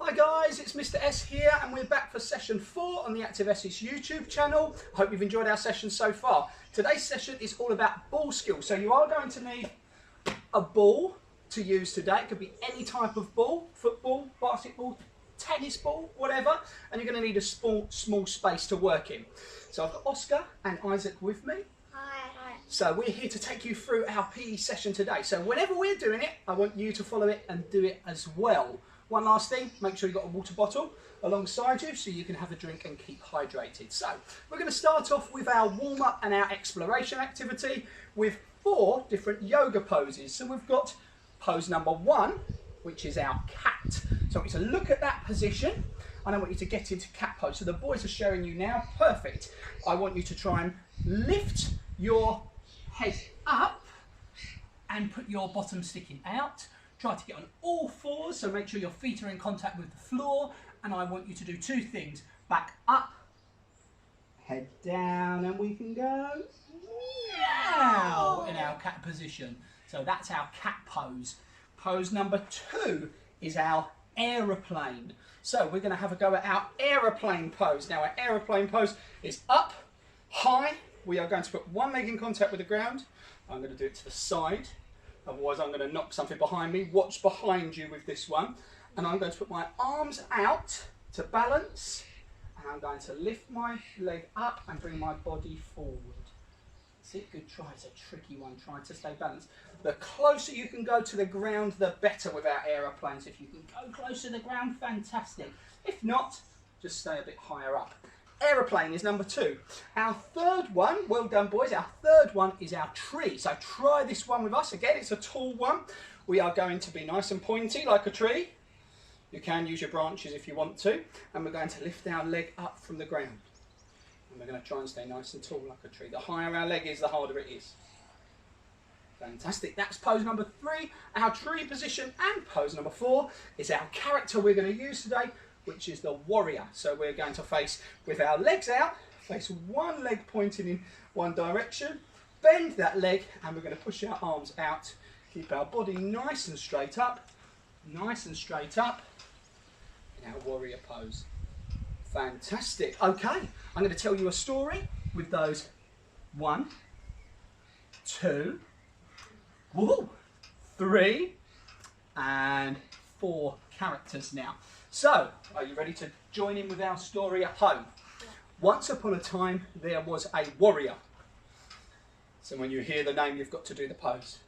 Hi guys, it's Mr S here and we're back for session 4 on the Active Essex YouTube channel. I hope you've enjoyed our session so far. Today's session is all about ball skills. So you are going to need a ball to use today. It could be any type of ball, football, basketball, tennis ball, whatever. And you're going to need a small space to work in. So I've got Oscar and Isaac with me. Hi. So we're here to take you through our PE session today. So whenever we're doing it, I want you to follow it and do it as well. One last thing, make sure you've got a water bottle alongside you so you can have a drink and keep hydrated. So we're going to start off with our warm-up and our exploration activity with 4 different yoga poses. So we've got pose number 1, which is our cat. So I want you to look at that position and I want you to get into cat pose. So the boys are showing you now, perfect. I want you to try and lift your head up and put your bottom sticking out. Try to get on all 4s, so make sure your feet are in contact with the floor. And I want you to do 2 things. Back up, head down, and we can go now in our cat position. So that's our cat pose. Pose number 2 is our aeroplane. So we're going to have a go at our aeroplane pose. Now our aeroplane pose is up, high. We are going to put one leg in contact with the ground. I'm going to do it to the side. Otherwise I'm going to knock something behind me. Watch behind you with this one. And I'm going to put my arms out to balance. And I'm going to lift my leg up and bring my body forward. That's it, good try. It's a tricky one, trying to stay balanced. The closer you can go to the ground, the better with our aeroplanes. If you can go close to the ground, fantastic. If not, just stay a bit higher up. Aeroplane is number 2. Our third one, well done boys, our third one is our tree. So try this one with us. Again, it's a tall one. We are going to be nice and pointy like a tree. You can use your branches if you want to. And we're going to lift our leg up from the ground. And we're going to try and stay nice and tall like a tree. The higher our leg is, the harder it is. Fantastic. That's pose number 3, our tree position. And pose number 4 is our character we're going to use today, which is the warrior. So we're going to face with our legs out, face one leg pointing in one direction, bend that leg, and we're going to push our arms out, keep our body nice and straight up in our warrior pose. Fantastic. Okay, I'm going to tell you a story with those 1, 2, 3, and 4 characters now. So, are you ready to join in with our story at home? Yeah. Once upon a time, there was a warrior. So when you hear the name, you've got to do the pose.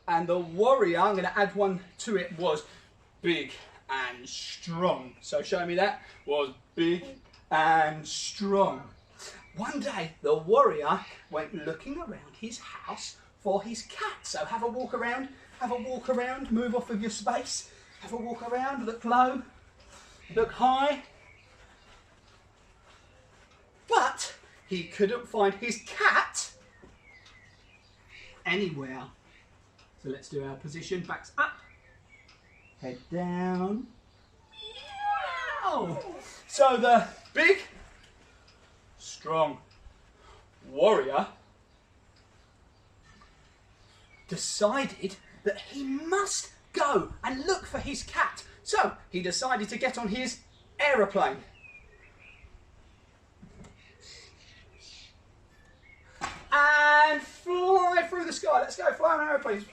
And the warrior, I'm going to add one to it, was big and strong. So show me that, was big and strong. One day, the warrior went looking around his house for his cat. So have a walk around, move off of your space. Have a walk around, look low, look high. But he couldn't find his cat anywhere. So let's do our position. Backs up, head down. Meow. So the big, strong warrior decided that he must go and look for his cat. So he decided to get on his aeroplane. And fly through the sky. Let's go, fly on aeroplanes.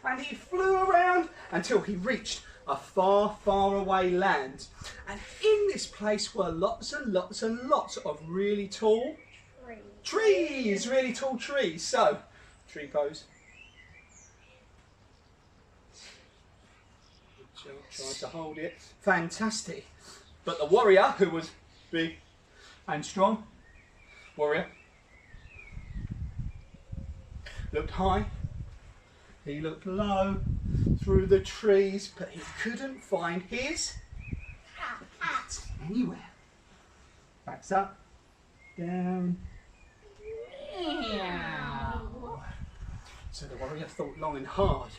And he flew around until he reached a far, far away land. And in this place were lots and lots and lots of really tall trees, really tall trees. So, tree pose. Try to hold it. Fantastic. But the warrior, who was big and strong, warrior, looked high, he looked low through the trees, but he couldn't find his cat anywhere. Backs up, down, meow. So the warrior thought long and hard,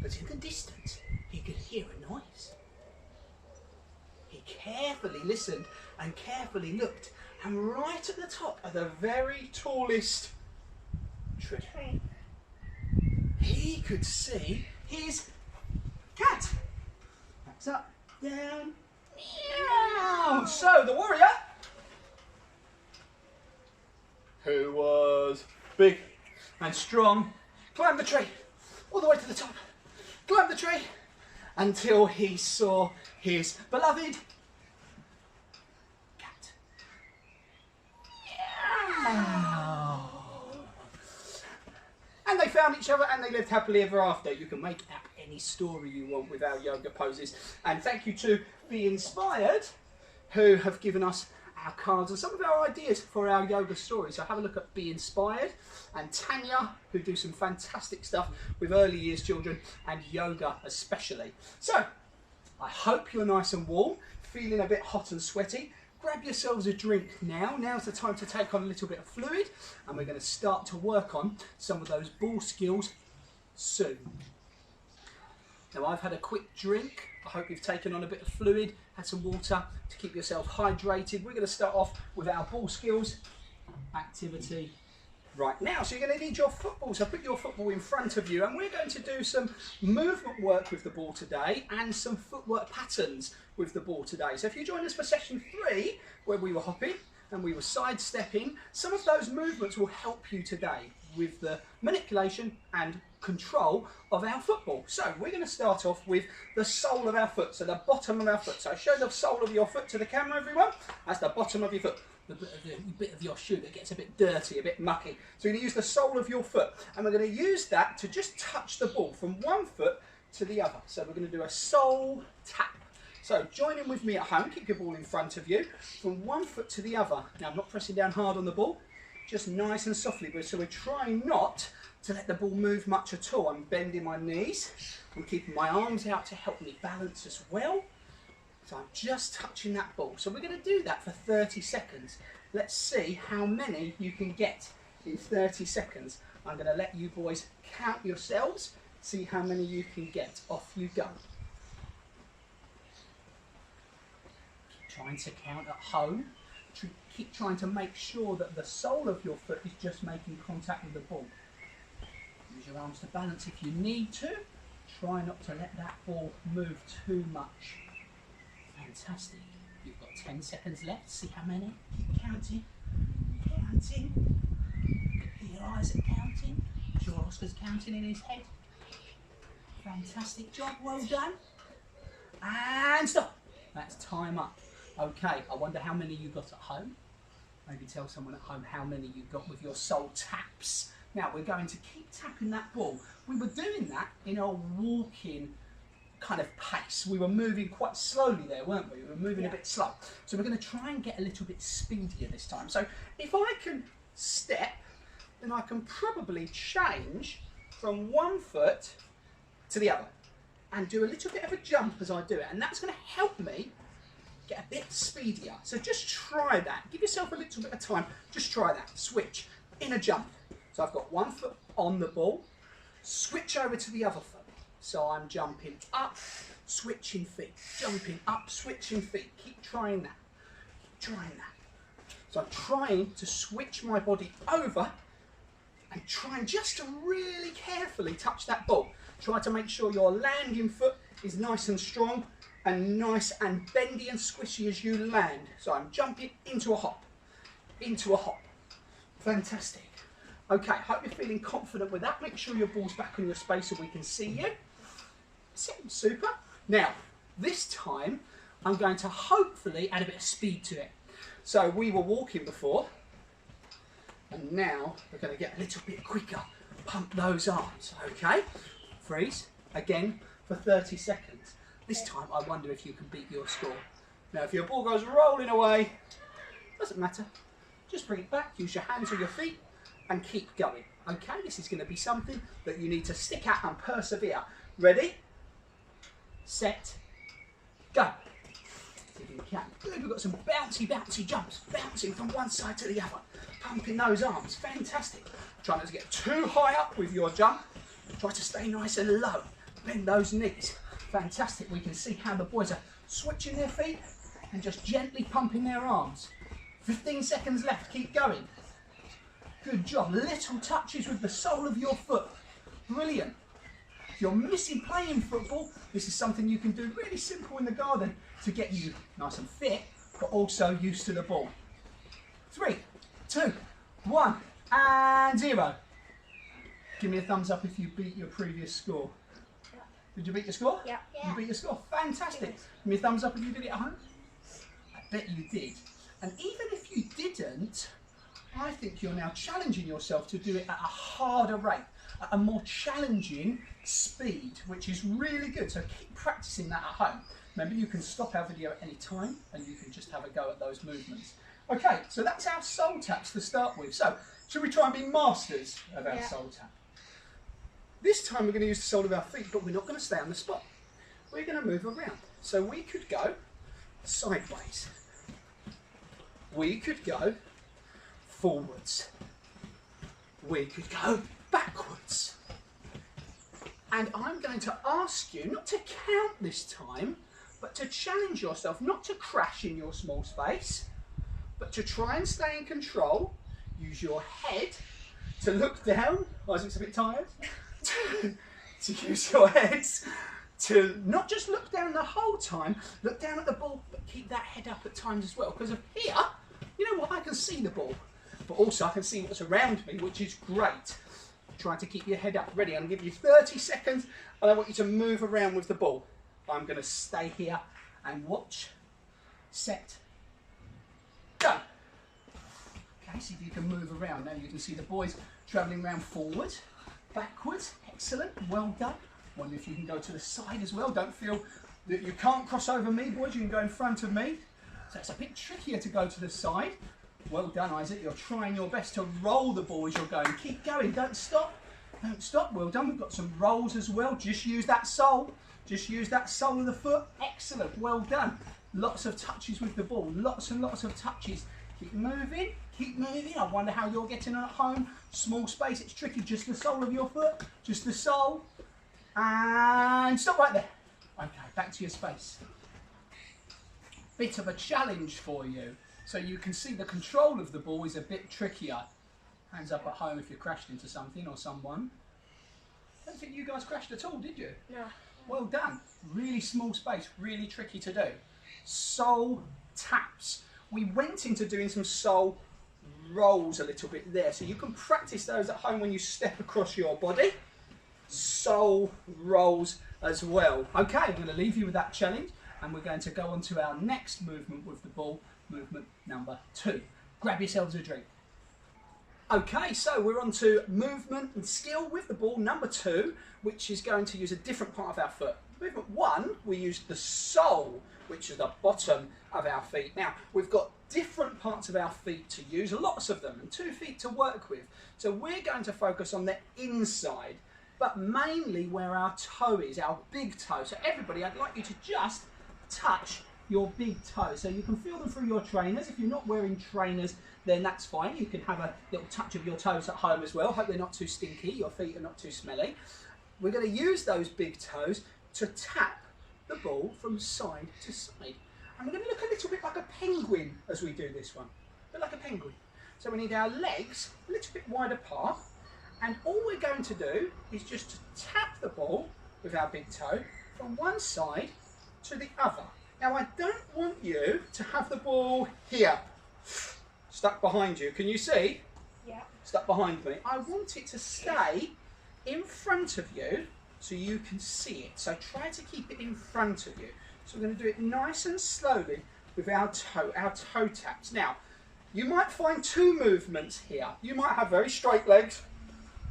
but in the distance he could hear a noise. He carefully listened and carefully looked, and right at the top of the very tallest tree, he could see his cat. Arms up, down, meow. So the warrior, who was big and strong, climbed the tree all the way to the top. Climbed the tree until he saw his beloved cat. Meow. And they found each other and they lived happily ever after. You can make up any story you want with our yoga poses. And thank you to Be Inspired, who have given us our cards and some of our ideas for our yoga stories. So have a look at Be Inspired, and Tanya, who do some fantastic stuff with early years children and yoga especially. So I hope you're nice and warm, feeling a bit hot and sweaty. Grab yourselves a drink now. Now's the time to take on a little bit of fluid, and we're going to start to work on some of those ball skills soon. Now I've had a quick drink. I hope you've taken on a bit of fluid, had some water to keep yourself hydrated. We're going to start off with our ball skills activity right now. So you're going to need your football. So put your football in front of you, and we're going to do some movement work with the ball today and some footwork patterns with the ball today. So if you joined us for session 3, where we were hopping and we were sidestepping, some of those movements will help you today with the manipulation and control of our football. So we're going to start off with the sole of our foot, so the bottom of our foot. So show the sole of your foot to the camera, everyone. That's the bottom of your foot. The bit of your shoe that gets a bit dirty, a bit mucky. So you're going to use the sole of your foot, and we're going to use that to just touch the ball from one foot to the other. So we're going to do a sole tap. So join in with me at home, keep your ball in front of you, from one foot to the other. Now I'm not pressing down hard on the ball, just nice and softly, so we're trying not to let the ball move much at all. I'm bending my knees, I'm keeping my arms out to help me balance as well. So I'm just touching that ball. So we're going to do that for 30 seconds. Let's see how many you can get in 30 seconds. I'm going to let you boys count yourselves, see how many you can get. Off you go. Keep trying to count at home. Keep trying to make sure that the sole of your foot is just making contact with the ball. Use your arms to balance if you need to. Try not to let that ball move too much. Fantastic. You've got 10 seconds left. See how many? Keep counting. Counting. Your eyes are counting. Sure, Oscar's counting in his head. Fantastic job. Well done. And stop. That's time up. Okay, I wonder how many you got at home. Maybe tell someone at home how many you got with your sole taps. Now we're going to keep tapping that ball. We were doing that in a walking kind of pace. We were moving quite slowly there, weren't we? We were moving a bit slow. So we're going to try and get a little bit speedier this time. So if I can step, then I can probably change from one foot to the other and do a little bit of a jump as I do it. And that's going to help me get a bit speedier. So just try that. Give yourself a little bit of time. Just try that. Switch in a jump. So I've got one foot on the ball. Switch over to the other foot. So I'm jumping up, switching feet. Jumping up, switching feet. Keep trying that. Keep trying that. So I'm trying to switch my body over and trying just to really carefully touch that ball. Try to make sure your landing foot is nice and strong and nice and bendy and squishy as you land. So I'm jumping into a hop, into a hop. Fantastic. Okay, hope you're feeling confident with that. Make sure your ball's back on your space so we can see you. Super. Now, this time, I'm going to hopefully add a bit of speed to it. So we were walking before, and now we're going to get a little bit quicker. Pump those arms, okay? Freeze, again, for 30 seconds. This time, I wonder if you can beat your score. Now, if your ball goes rolling away, doesn't matter. Just bring it back, use your hands or your feet, and keep going. Okay, this is going to be something that you need to stick at and persevere. Ready? Set, go. See if you can. Good, we've got some bouncy jumps, bouncing from one side to the other. Pumping those arms, fantastic. Try not to get too high up with your jump. Try to stay nice and low. Bend those knees. Fantastic, we can see how the boys are switching their feet and just gently pumping their arms. 15 seconds left, keep going. Good job, little touches with the sole of your foot. Brilliant. If you're missing playing football, this is something you can do really simple in the garden to get you nice and fit, but also used to the ball. 3, 2, 1, and 0. Give me a thumbs up if you beat your previous score. Did you beat your score? Yeah. You beat your score. Fantastic. Give me a thumbs up if you did it at home. I bet you did. And even if you didn't, I think you're now challenging yourself to do it at a harder rate, at a more challenging speed, which is really good. So keep practicing that at home. Remember, you can stop our video at any time and you can just have a go at those movements. Okay, so that's our soul taps to start with. So, should we try and be masters of our soul tap? This time we're going to use the sole of our feet, but we're not going to stay on the spot. We're going to move around. So we could go sideways. We could go forwards. We could go backwards. And I'm going to ask you not to count this time, but to challenge yourself, not to crash in your small space, but to try and stay in control. Use your head to look down. Isaac's a bit tired. To use your heads to not just look down the whole time, look down at the ball, but keep that head up at times as well. Because of here, you know what, I can see the ball, but also I can see what's around me, which is great. Try to keep your head up. Ready, I'm going to give you 30 seconds, and I want you to move around with the ball. I'm going to stay here and watch, set, go. Okay, see if you can move around. Now you can see the boys travelling around forward, backwards, excellent, well done. Wonder if you can go to the side as well. Don't feel that you can't cross over me, boys, you can go in front of me. So it's a bit trickier to go to the side. Well done, Isaac, you're trying your best to roll the ball as you're going. Keep going, don't stop, don't stop, well done. We've got some rolls as well, just use that sole. Just use that sole of the foot, excellent, well done. Lots of touches with the ball, lots and lots of touches. Keep moving, keep moving. I wonder how you're getting on at home. Small space, it's tricky. Just the sole of your foot, just the sole. And stop right there. Okay, back to your space. Bit of a challenge for you. So you can see the control of the ball is a bit trickier. Hands up at home if you crashed into something or someone. I don't think you guys crashed at all, did you? No. Well done. Really small space, really tricky to do. Sole taps. We went into doing some sole rolls a little bit there, so you can practice those at home when you step across your body. Sole rolls as well. Okay, I'm going to leave you with that challenge, and we're going to go on to our next movement with the ball, movement number 2. Grab yourselves a drink. Okay, so we're on to movement and skill with the ball number 2, which is going to use a different part of our foot. Movement 1, we use the sole, which is the bottom of our feet. Now, we've got different parts of our feet to use, lots of them, and 2 feet to work with. So we're going to focus on the inside, but mainly where our toe is, our big toe. So everybody, I'd like you to just touch your big toe. So you can feel them through your trainers. If you're not wearing trainers, then that's fine. You can have a little touch of your toes at home as well. Hope they're not too stinky, your feet are not too smelly. We're going to use those big toes to tap the ball from side to side. And we're going to look a little bit like a penguin as we do this one. A bit like a penguin. So we need our legs a little bit wide apart. And all we're going to do is just to tap the ball with our big toe from one side to the other. Now I don't want you to have the ball here, stuck behind you. Can you see? Yeah. Stuck behind me. I want it to stay in front of you so you can see it. So try to keep it in front of you. So we're going to do it nice and slowly with our toe taps. Now, you might find 2 movements here. You might have very straight legs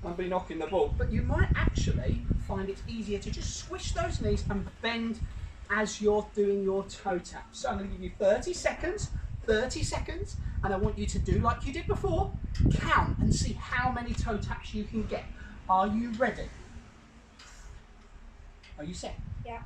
and be knocking the ball, but you might actually find it easier to just swish those knees and bend as you're doing your toe taps. So I'm going to give you 30 seconds, and I want you to do like you did before, count and see how many toe taps you can get. Are you ready? Are you set? Yeah.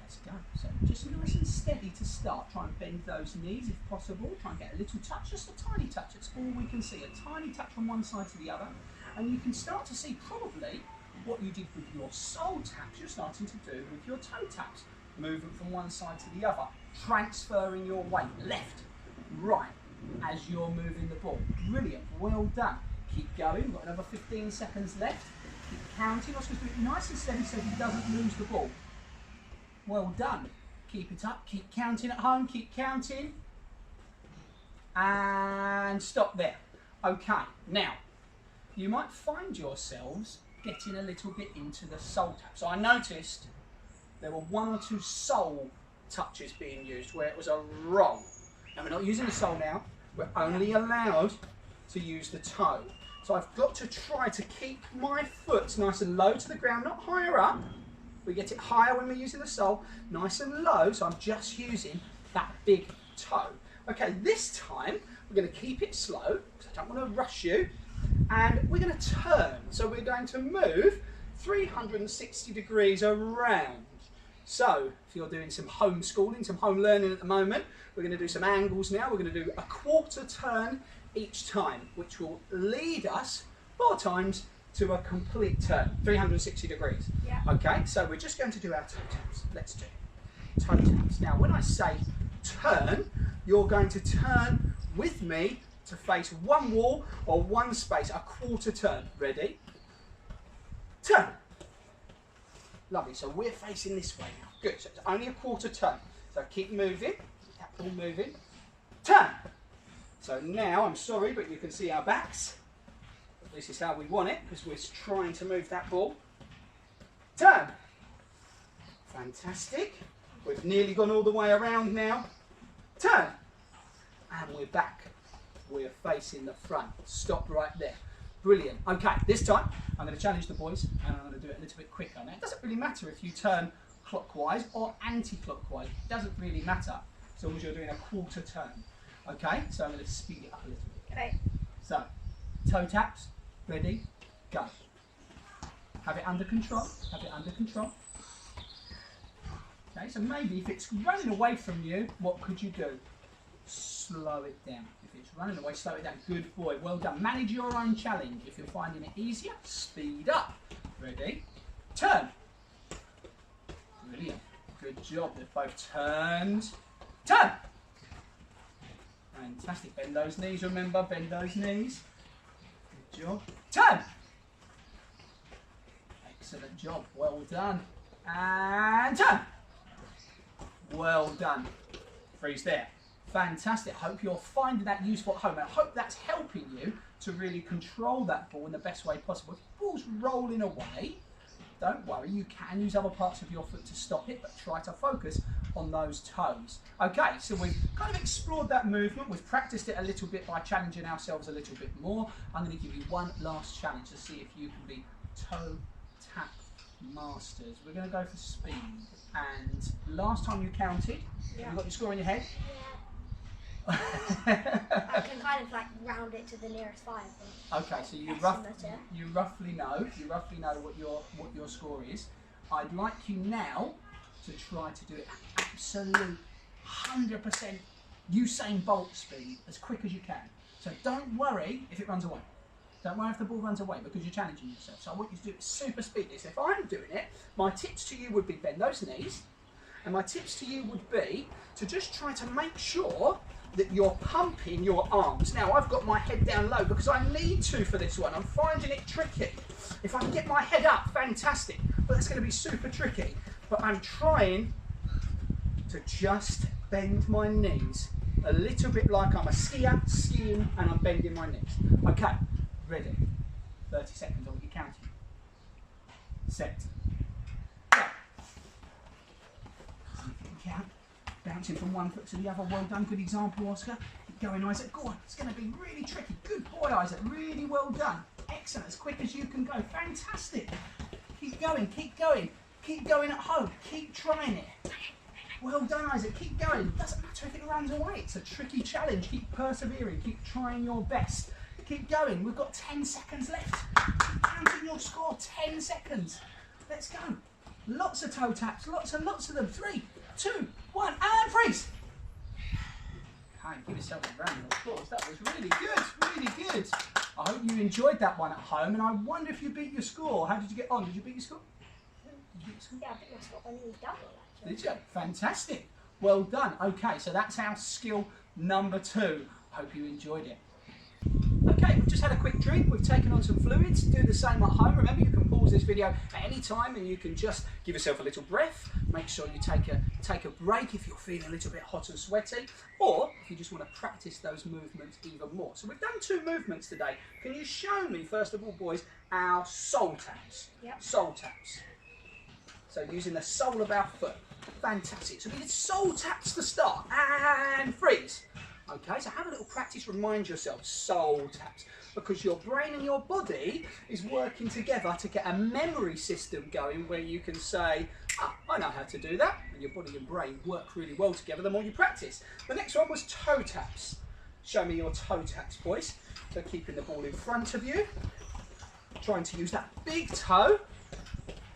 Let's go. So just nice and steady to start. Try and bend those knees if possible. Try and get a little touch, just a tiny touch. That's all we can see. A tiny touch from one side to the other. And you can start to see probably what you did with your sole taps, you're starting to do with your toe taps. Moving from one side to the other. Transferring your weight left, right, as you're moving the ball. Brilliant. Well done. Keep going. We've got another 15 seconds left. Keep counting. Oscar's doing it nice and steady so he doesn't lose the ball. Well done. Keep it up. Keep counting at home. Keep counting. And stop there. Okay, now, you might find yourselves getting a little bit into the soul tap. So I noticed there were 1 or 2 soul touches being used where it was a roll. Now we're not using the sole now, we're only allowed to use the toe. So I've got to try to keep my foot nice and low to the ground, not higher up. We get it higher when we're using the sole, nice and low, so I'm just using that big toe. Okay, this time we're going to keep it slow, because I don't want to rush you, and we're going to turn. So we're going to move 360 degrees around. So if you're doing some homeschooling, some home learning at the moment, we're going to do some angles now. We're going to do a quarter turn each time, which will lead us 4 times to a complete turn, 360 degrees. Yeah. Okay, so we're just going to do our toe taps. Let's do toe taps. Now, when I say turn, you're going to turn with me to face one wall or one space, a quarter turn. Ready? Turn. Lovely, so we're facing this way now. Good, so it's only a quarter turn. So keep moving, keep that ball moving. Turn. So now, I'm sorry, but you can see our backs. This is how we want it, because we're trying to move that ball. Turn. Fantastic. We've nearly gone all the way around now. Turn. And we're back. We're facing the front. Stop right there. Brilliant. Okay, this time I'm going to challenge the boys and I'm going to do it a little bit quicker. Now, it doesn't really matter if you turn clockwise or anti-clockwise. It doesn't really matter as long as you're doing a quarter turn. Okay, so I'm going to speed it up a little bit. Okay. So, toe taps, ready, go. Have it under control, have it under control. Okay, so maybe if it's running away from you, what could you do? Slow it down. If it's running away, slow it down. Good boy, well done. Manage your own challenge. If you're finding it easier, speed up. Ready, turn. Brilliant, good job. They've both turned. Turn. Fantastic. Bend those knees, remember, bend those knees. Good job. Turn. Excellent job. Well done. And turn. Well done. Freeze there. Fantastic. I hope you're finding that useful at home. I hope that's helping you to really control that ball in the best way possible. If the ball's rolling away, don't worry, you can use other parts of your foot to stop it, but try to focus on those toes. Okay, so we've kind of explored that movement. We've practiced it a little bit by challenging ourselves a little bit more. I'm going to give you one last challenge to see if you can be toe tap masters. We're going to go for speed. And last time you counted, you got your score in your head? Yeah. I can kind of like round it to the nearest 5. Okay, so you roughly know what your score is. I'd like you now to try to do it at absolute 100% Usain Bolt speed, as quick as you can. So don't worry if it runs away. Don't worry if the ball runs away, because you're challenging yourself. So I want you to do it super speedy. So if I'm doing it, my tips to you would be bend those knees, and my tips to you would be to just try to make sure that you're pumping your arms. Now, I've got my head down low because I need to for this one. I'm finding it tricky. If I can get my head up, fantastic. But that's going to be super tricky. But I'm trying to just bend my knees a little bit like I'm a skier, skiing, and I'm bending my knees. Okay, ready. 30 seconds, I'll get counting. Set. Go. See if you can count. Bouncing from one foot to the other. Well done. Good example, Oscar. Keep going, Isaac. Go on. It's going to be really tricky. Good boy, Isaac. Really well done. Excellent. As quick as you can go. Fantastic. Keep going. Keep going. Keep going at home. Keep trying it. Well done, Isaac. Keep going. Doesn't matter if it runs away. It's a tricky challenge. Keep persevering. Keep trying your best. Keep going. We've got 10 seconds left. Keep counting your score. 10 seconds. Let's go. Lots of toe taps. Lots and lots of them. 3, 2, 1, and freeze. Okay, give yourself a round of applause. That was really good. Really good. I hope you enjoyed that one at home, and I wonder if you beat your score. How did you get on? Did you beat your score? Yeah, I think my score only double, actually. Did you? Fantastic. Well done. Okay, so that's our skill number 2. Hope you enjoyed it. Okay, we've just had a quick drink, we've taken on some fluids. Do the same at home. Remember, you can pause this video at any time and you can just give yourself a little breath. Make sure you take a break if you're feeling a little bit hot and sweaty, or if you just want to practice those movements even more. So we've done 2 movements today. Can you show me, first of all, boys, our sole taps? Yep. Sole taps. So using the sole of our foot. Fantastic. So we did sole taps to start and freeze. Okay, so have a little practice, remind yourself, sole taps, because your brain and your body is working together to get a memory system going where you can say, ah, I know how to do that, and your body and brain work really well together the more you practice. The next one was toe taps. Show me your toe taps, boys. So keeping the ball in front of you, trying to use that big toe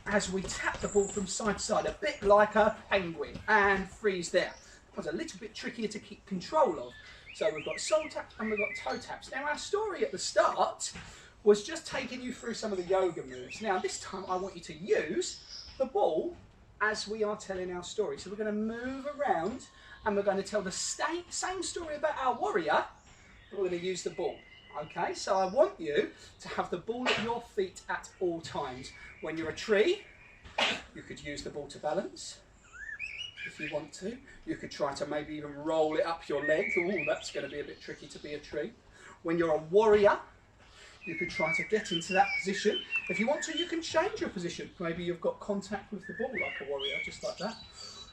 as we tap the ball from side to side, a bit like a penguin, and freeze there. It was a little bit trickier to keep control of. So we've got sole taps and we've got toe taps. Now our story at the start was just taking you through some of the yoga moves. Now this time I want you to use the ball as we are telling our story. So we're going to move around and we're going to tell the same story about our warrior, but we're going to use the ball. Okay, so I want you to have the ball at your feet at all times. When you're a tree, you could use the ball to balance. If you want to, you could try to maybe even roll it up your legs. Oh, that's going to be a bit tricky to be a tree. When you're a warrior, you could try to get into that position. If you want to, you can change your position. Maybe you've got contact with the ball like a warrior, just like that.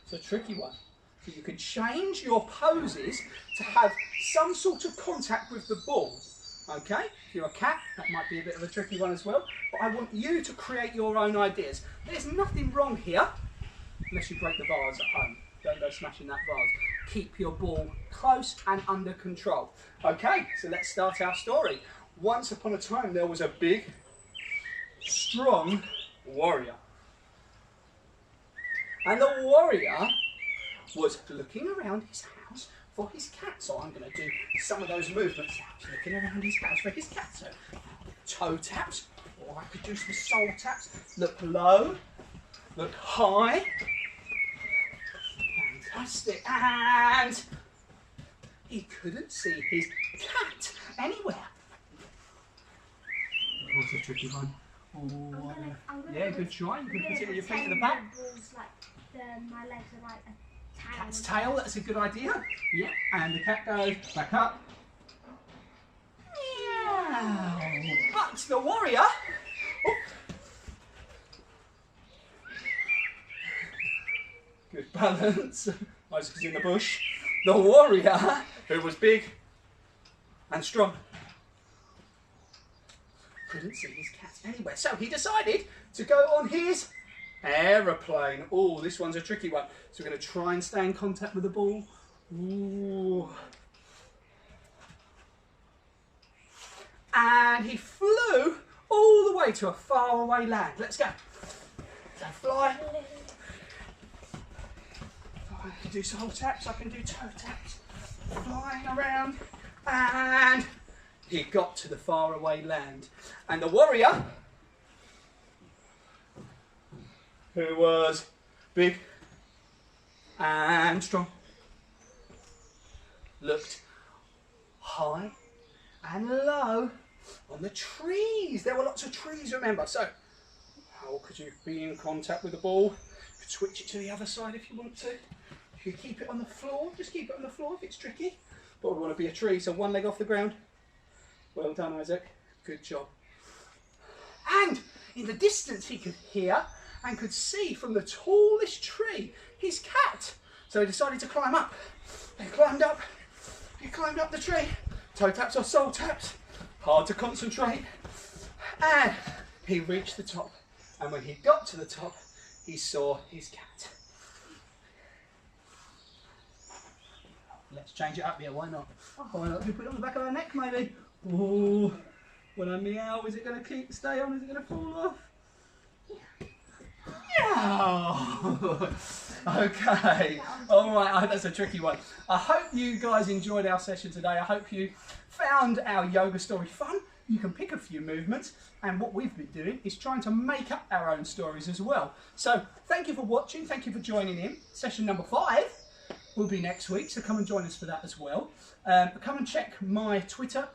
It's a tricky one. So you can change your poses to have some sort of contact with the ball. Okay, if you're a cat, that might be a bit of a tricky one as well. But I want you to create your own ideas. There's nothing wrong here. Unless you break the vase at home. Don't go smashing that vase. Keep your ball close and under control. Okay, so let's start our story. Once upon a time there was a big, strong warrior. And the warrior was looking around his house for his cat. So I'm going to do some of those movements now. He's looking around his house for his cat. So toe taps, or I could do some sole taps. Look low, look high. Fantastic. And he couldn't see his cat anywhere. What's a tricky one? Oh, yeah, good try. You can put it with your feet at the back. My legs are like a tail. Cat's tail, that's a good idea. Yeah, and the cat goes back up. Meow. But the warrior... Oh. Good balance. Isaac's in the bush. The warrior, who was big and strong, couldn't see his cat anywhere. So he decided to go on his aeroplane. Oh, this one's a tricky one. So we're going to try and stay in contact with the ball. Ooh. And he flew all the way to a faraway land. Let's go. So fly. I can do sole taps, I can do toe taps. Flying around. And he got to the faraway land. And the warrior, who was big and strong, looked high and low on the trees. There were lots of trees, remember. So how could you be in contact with the ball? You could switch it to the other side if you want to. You could keep it on the floor. Just keep it on the floor if it's tricky. But we want to be a tree, so one leg off the ground. Well done, Isaac. Good job. And in the distance he could hear and could see from the tallest tree his cat. So he decided to climb up. He climbed up the tree. Toe taps or sole taps. Hard to concentrate. And he reached the top. And when he got to the top, he saw his cat. Let's change it up, yeah, why not? Why not? We put it on the back of our neck, maybe. Oh, when I meow, is it going to stay on? Is it going to fall off? Yeah. Okay. All right. That's a tricky one. I hope you guys enjoyed our session today. I hope you found our yoga story fun. You can pick a few movements, and what we've been doing is trying to make up our own stories as well. So thank you for watching. Thank you for joining in. Session number 5 will be next week, so come and join us for that as well. Come and check my Twitter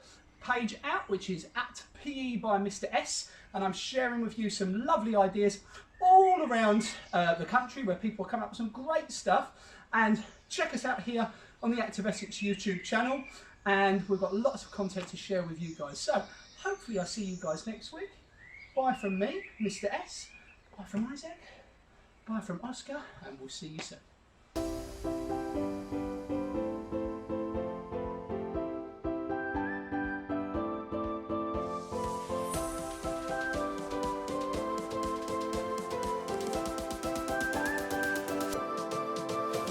page out, which is at PE by Mr S, and I'm sharing with you some lovely ideas all around the country where people are coming up with some great stuff. And check us out here on the Active Essex YouTube channel, and we've got lots of content to share with you guys. So hopefully I'll see you guys next week. Bye from me, Mr S. Bye from Isaac. Bye from Oscar, and we'll see you soon.